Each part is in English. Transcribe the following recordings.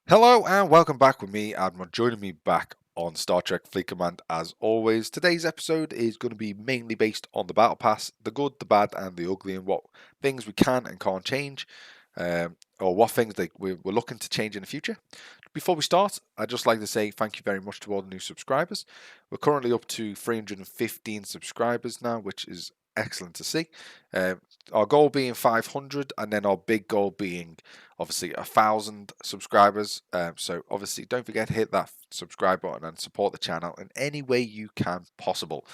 Hello and welcome back with me, Admiral. Joining me back on Star Trek Fleet Command as always. Today's episode is going to be mainly based on the Battle Pass, the good, the bad, and the ugly, and what things we can and can't change, or what things we're looking to change in the future. Before we start, I'd just like to say thank you very much to all the new subscribers. We're currently up to 315 subscribers now, which is excellent to see. Our goal being 500, and then our big goal being obviously 1,000 subscribers. So obviously, don't forget to hit that subscribe button and support the channel in any way you can possible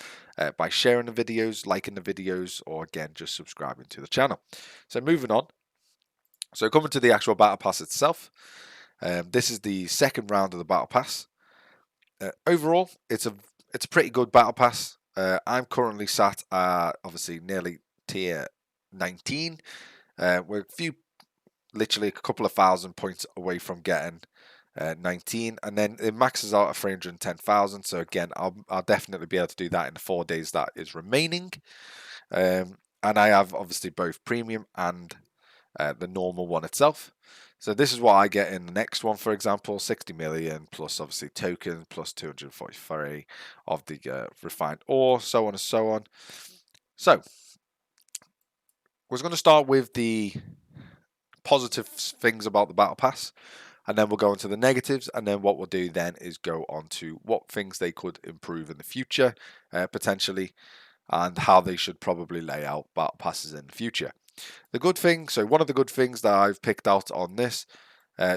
by sharing the videos, liking the videos, or again just subscribing to the channel. So moving on. So coming to the actual battle pass itself. This is the second round of the battle pass. Overall, it's a pretty good battle pass. I'm currently sat at obviously nearly tier 19. We're literally a couple of thousand points away from getting 19, and then it maxes out at 310,000. So again, I'll definitely be able to do that in the 4 days that is remaining. And I have obviously both premium and the normal one itself. So this is what I get in the next one, for example, 60 million plus obviously tokens plus 243 of the refined ore, so on and so on. So we're going to start with the positive things about the battle pass, and then we'll go into the negatives, and then what we'll do then is go on to what things they could improve in the future, potentially, and how they should probably lay out battle passes in the future. The good thing, so one of the good things that I've picked out on this,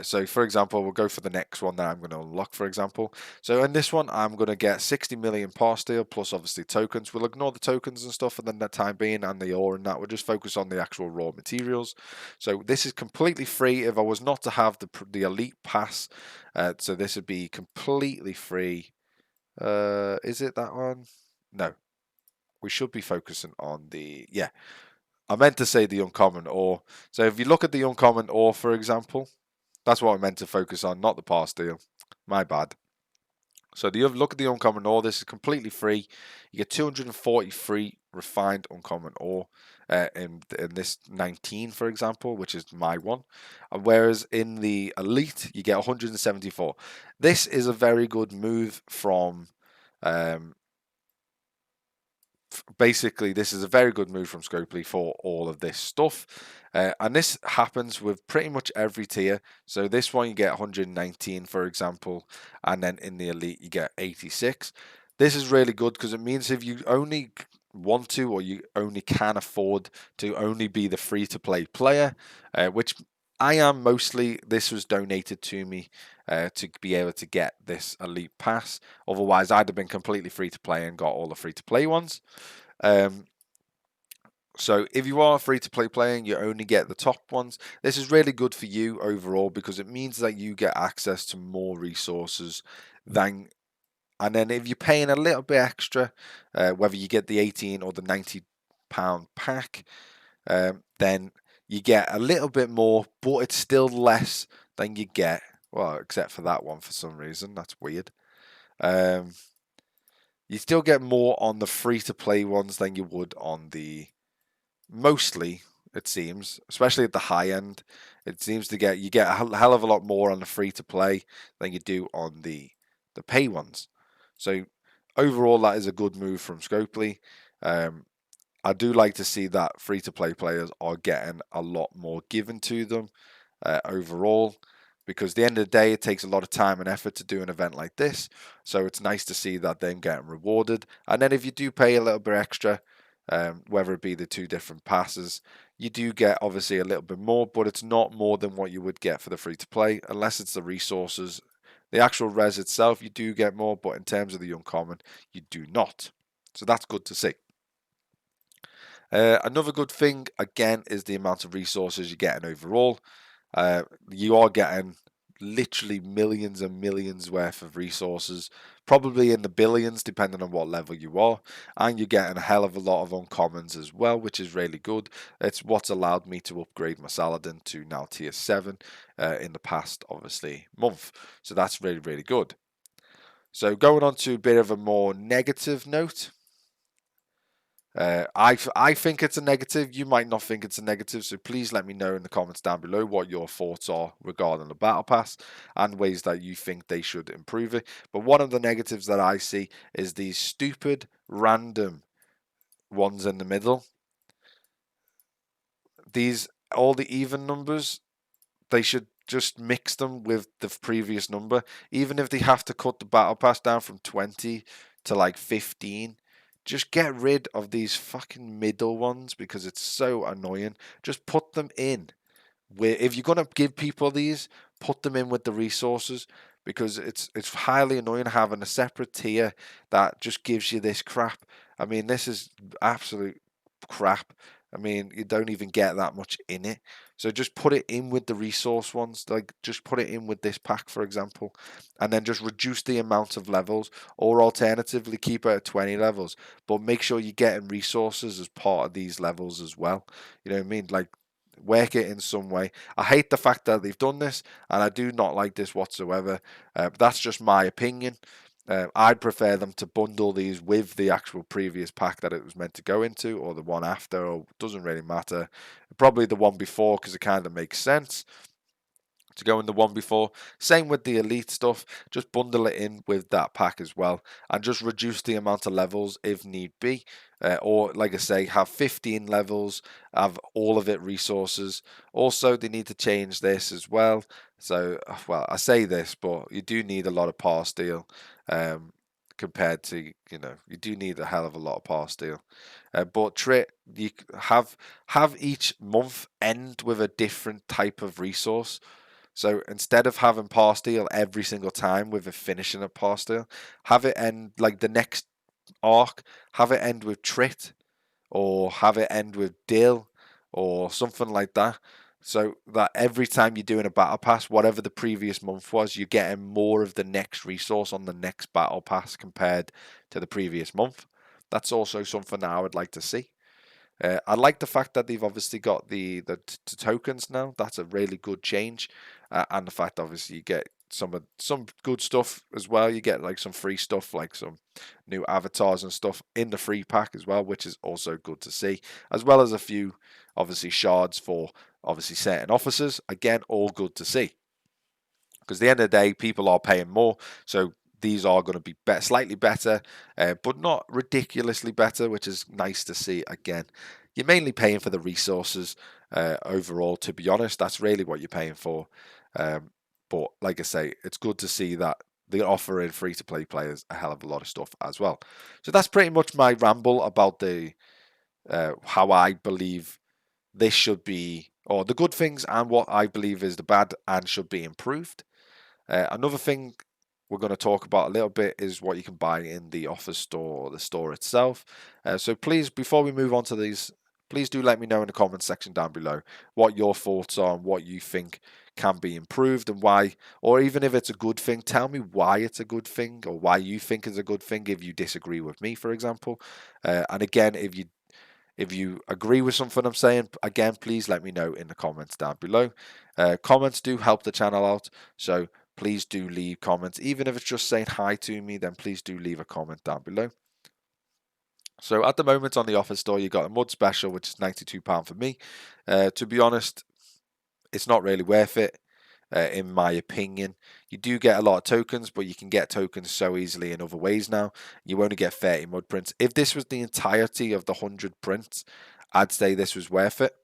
so for example, we'll go for the next one that I'm going to unlock, for example. So in this one, I'm going to get 60 million par steel plus obviously tokens. We'll ignore the tokens and stuff for the time being and the ore and that. We'll just focus on the actual raw materials. So this is completely free if I was not to have the elite pass. So this would be completely free. Is it that one? No. We should be focusing on the, yeah. I meant to say the uncommon ore. So if you look at the uncommon ore, for example, that's what I meant to focus on, not the par steel. My bad. So look at the uncommon ore. This is completely free. You get 243 refined uncommon ore in this 19, for example, which is my one. Whereas in the elite, you get 174. This is a very good move from um, basically, this is a very good move from Scopely for all of this stuff. And this happens with pretty much every tier. So this one you get 119, for example, and then in the Elite you get 86. This is really good because it means if you only want to or you only can afford to only be the free-to-play player, which I am mostly, this was donated to me to be able to get this Elite Pass. Otherwise, I'd have been completely free to play and got all the free to play ones. So if you are free to play playing, you only get the top ones. This is really good for you overall because it means that you get access to more resources than. And then if you're paying a little bit extra, whether you get the 18 or the £90 pack, then you get a little bit more, but it's still less than you get. Well, except for that one for some reason. That's weird. You still get more on the free to play ones than you would on the mostly, it seems, especially at the high end. It seems to get you get a hell of a lot more on the free to play than you do on the pay ones. So overall, that is a good move from Scopely. I do like to see that free to play players are getting a lot more given to them overall. Because at the end of the day, it takes a lot of time and effort to do an event like this. So it's nice to see that them getting rewarded. And then if you do pay a little bit extra, whether it be the two different passes, you do get obviously a little bit more, but it's not more than what you would get for the free to play, unless it's the resources. The actual res itself, you do get more, but in terms of the uncommon, you do not. So that's good to see. Another good thing, again, is the amount of resources you're getting overall. You are getting literally millions and millions worth of resources, probably in the billions, depending on what level you are. And you're getting a hell of a lot of uncommons as well, which is really good. It's what's allowed me to upgrade my Saladin to now tier 7 in the past, obviously, month. So that's really, really good. So going on to a bit of a more negative note. I think it's a negative. You might not think it's a negative, so please let me know in the comments down below what your thoughts are regarding the Battle Pass and ways that you think they should improve it. But one of the negatives that I see is these stupid, random ones in the middle. These, all the even numbers, they should just mix them with the previous number. Even if they have to cut the Battle Pass down from 20 to like 15, just get rid of these fucking middle ones because it's so annoying. Just put them in where, if you're gonna give people these, put them in with the resources, because it's highly annoying having a separate tier that just gives you this crap. I mean, this is absolute crap. I mean, you don't even get that much in it. So just put it in with the resource ones. Like, just put it in with this pack, for example, and then just reduce the amount of levels, or alternatively keep it at 20 levels, but make sure you're getting resources as part of these levels as well. You know what I mean? Like, work it in some way. I hate the fact that they've done this, and I do not like this whatsoever. But that's just my opinion. I'd prefer them to bundle these with the actual previous pack that it was meant to go into, or the one after, or doesn't really matter. Probably the one before, because it kind of makes sense to go in the one before. Same with the elite stuff, just bundle it in with that pack as well, and just reduce the amount of levels if need be. Or, like I say, have 15 levels, have all of it resources. Also, they need to change this as well. So, well, I say this, but you do need a lot of power steel. Compared to, you do need a hell of a lot of power steel. But you have each month end with a different type of resource. So instead of having pass steel every single time with a finishing a pass steel, have it end like the next arc, have it end with Trit, or have it end with Dill, or something like that. So that every time you're doing a battle pass, whatever the previous month was, you're getting more of the next resource on the next battle pass compared to the previous month. That's also something that I would like to see. I like the fact that they've obviously got the tokens now. That's a really good change, and the fact obviously you get some good stuff as well. You get like some free stuff, like some new avatars and stuff in the free pack as well, which is also good to see, as well as a few obviously shards for obviously certain officers. Again, all good to see, because at the end of the day, people are paying more, so these are going to be slightly better, but not ridiculously better, which is nice to see. Again, you're mainly paying for the resources overall, to be honest. That's really what you're paying for. But like I say, it's good to see that they're offering free-to-play players a hell of a lot of stuff as well. So that's pretty much my ramble about the how I believe this should be, or the good things, and what I believe is the bad and should be improved. Another thing we're going to talk about a little bit is what you can buy in the office store or the store itself. So please, before we move on to these, please do let me know in the comments section down below what your thoughts are and what you think can be improved and why, or even if it's a good thing, tell me why it's a good thing or why you think it's a good thing if you disagree with me, for example. And again, if you agree with something I'm saying, again, please let me know in the comments down below. Comments do help the channel out, so please do leave comments. Even if it's just saying hi to me, then please do leave a comment down below. So at the moment on the office store, you got a mud special, which is £92 for me. To be honest, it's not really worth it. In my opinion, you do get a lot of tokens, but you can get tokens so easily in other ways now. You only get 30 mud prints. If this was the entirety of the 100 prints, I'd say this was worth it.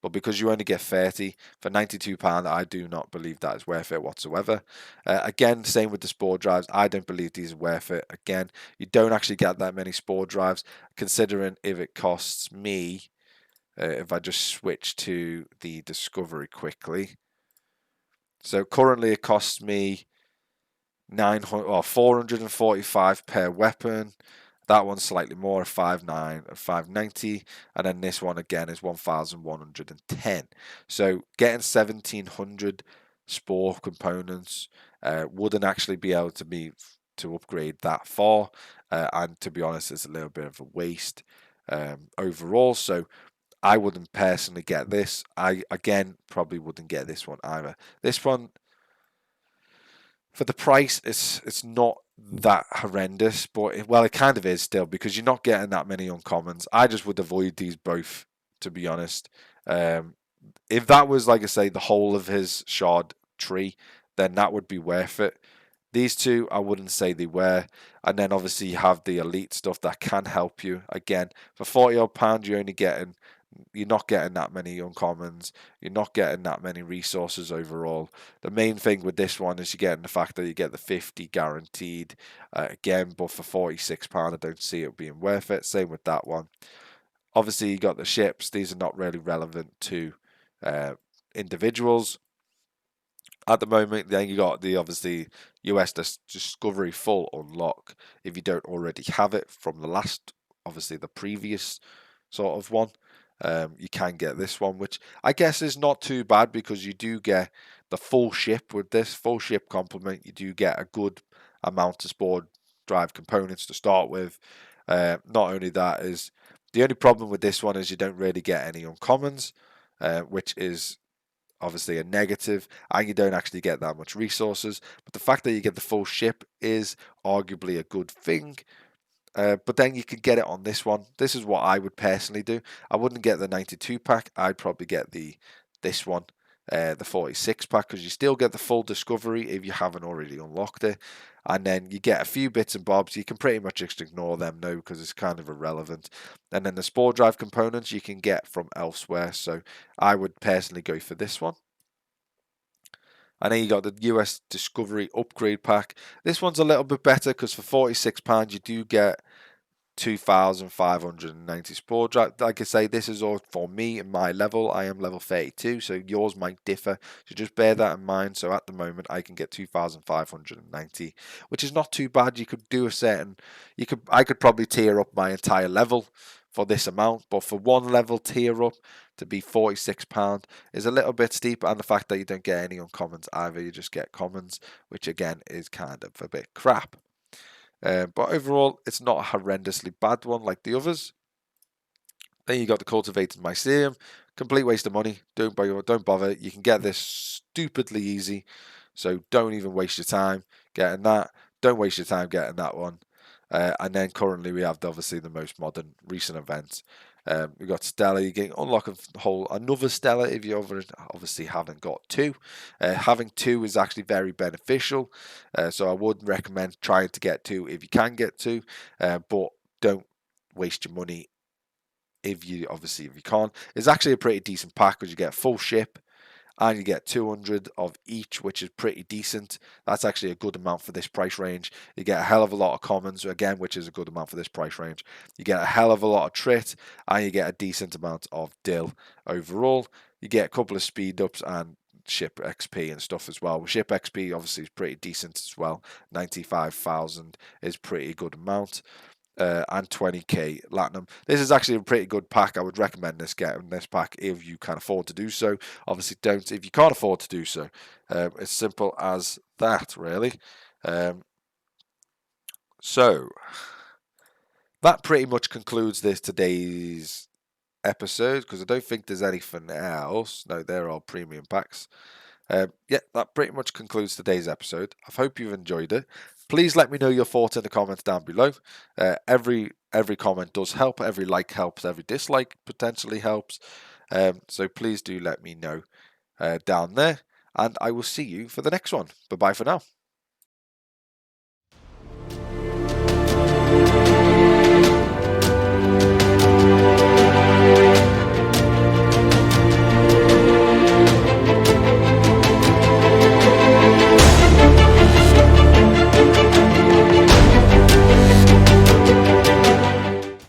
But because you only get 30 for £92, I do not believe that is worth it whatsoever. Again, same with the spore drives. I don't believe these are worth it. Again, you don't actually get that many spore drives, considering if it costs me, if I just switch to the discovery quickly. So currently it costs me 445 per weapon. That one's slightly more, 590, and then this one again is 1110. So getting 1700 spore components wouldn't actually be able to upgrade that far, and to be honest, it's a little bit of a waste overall. So I wouldn't personally get this. I again probably wouldn't get this one either. This one, for the price, it's not that horrendous, but well, it kind of is still because you're not getting that many uncommons. I just would avoid these both, to be honest. Um, if that was, like I say, the whole of his shard tree, then that would be worth it. These two, I wouldn't say they were. And then obviously you have the elite stuff that can help you. Again, for 40 odd pounds, you're not getting that many uncommons. You're not getting that many resources overall. The main thing with this one is you're getting the fact that you get the 50 guaranteed again, but for £46, I don't see it being worth it. Same with that one. Obviously, you got the ships. These are not really relevant to uh, individuals at the moment. Then you got the obviously US Discovery full unlock if you don't already have it from the last, obviously the previous sort of one. You can get this one, which I guess is not too bad because you do get the full ship with this full ship complement. You do get a good amount of spore drive components to start with. Not only that is the only problem with this one is you don't really get any uncommons, which is obviously a negative, and you don't actually get that much resources. But the fact that you get the full ship is arguably a good thing. But then you can get it on this one. This is what I would personally do. I wouldn't get the 92 pack. I'd probably get this one, the 46 pack, because you still get the full discovery if you haven't already unlocked it. And then you get a few bits and bobs. You can pretty much just ignore them now because it's kind of irrelevant. And then the spore drive components you can get from elsewhere. So I would personally go for this one. And then you got the US Discovery Upgrade Pack. This one's a little bit better because for £46 you do get 2,590 spore drive. Like I say, this is all for me and my level. I am level 32, so yours might differ. So just bear that in mind. So at the moment, I can get 2,590, which is not too bad. You could do I could probably tier up my entire level for this amount, but for one level tier up to be £46 is a little bit steep, and the fact that you don't get any uncommons either, you just get commons, which again is kind of a bit crap. But overall, it's not a horrendously bad one like the others. Then you got the Cultivated Mycelium. Complete waste of money. Don't bother. You can get this stupidly easy. So don't even waste your time getting that. Don't waste your time getting that one. And then currently we have obviously the most modern recent events. We've got Stella. You can unlock another Stella if you obviously haven't got two. Having two is actually very beneficial. So I would recommend trying to get two if you can get two. But don't waste your money if you can't. It's actually a pretty decent pack because you get a full ship and you get 200 of each, which is pretty decent. That's actually a good amount for this price range. You get a hell of a lot of commons, again, which is a good amount for this price range. You get a hell of a lot of trit, and you get a decent amount of dill overall. You get a couple of speed ups and ship XP and stuff as well. Ship XP obviously is pretty decent as well. 95,000 is pretty good amount. And 20k Latinum. This is actually a pretty good pack. I would recommend getting this pack if you can afford to do so. Obviously, don't if you can't afford to do so. It's simple as that, really. So that pretty much concludes today's episode because I don't think there's anything else. No, they're all premium packs. Yeah, that pretty much concludes today's episode. I hope you've enjoyed it. Please let me know your thoughts in the comments down below. Every comment does help. Every like helps. Every dislike potentially helps. So please do let me know down there. And I will see you for the next one. Bye-bye for now.